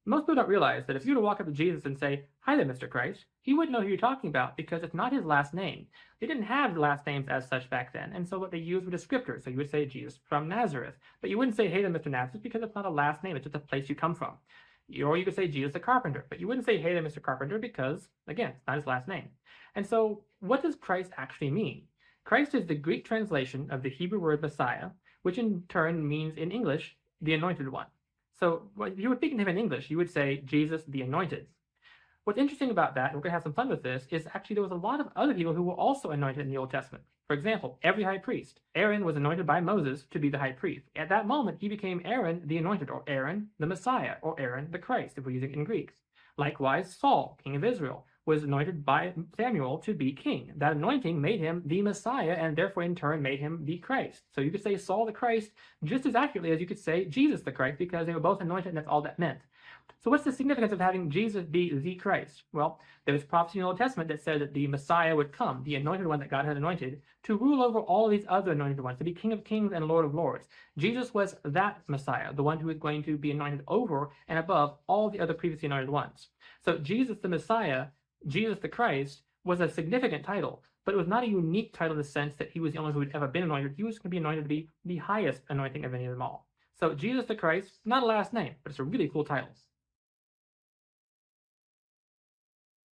Most people don't realize that if you were to walk up to Jesus and say, "Hi there, Mr. Christ," he wouldn't know who you're talking about because it's not his last name. They didn't have last names as such back then, and so what they used were descriptors. So you would say Jesus from Nazareth, but you wouldn't say, "Hey there, Mr. Nazareth," because it's not a last name, it's just a place you come from. Or you could say Jesus the carpenter, but you wouldn't say, "Hey there, Mr. Carpenter," because, again, it's not his last name. And so what does Christ actually mean? Christ is the Greek translation of the Hebrew word Messiah, which in turn means in English, the anointed one. So if you were thinking of him in English, you would say Jesus the anointed. What's interesting about that, and we're going to have some fun with this, is actually there was a lot of other people who were also anointed in the Old Testament. For example, every high priest. Aaron was anointed by Moses to be the high priest. At that moment, he became Aaron the anointed, or Aaron the Messiah, or Aaron the Christ, if we're using it in Greek. Likewise, Saul, king of Israel, was anointed by Samuel to be king. That anointing made him the Messiah, and therefore in turn made him the Christ. So you could say Saul the Christ just as accurately as you could say Jesus the Christ, because they were both anointed, and that's all that meant. So what's the significance of having Jesus be the Christ? Well, there was prophecy in the Old Testament that said that the Messiah would come, the anointed one that God had anointed, to rule over all these other anointed ones, to be King of Kings and Lord of Lords. Jesus was that Messiah, the one who was going to be anointed over and above all the other previously anointed ones. So Jesus the Messiah, Jesus the Christ, was a significant title, but it was not a unique title in the sense that he was the only one who had ever been anointed. He was going to be anointed to be the highest anointing of any of them all. So Jesus the Christ, not a last name, but it's a really cool title.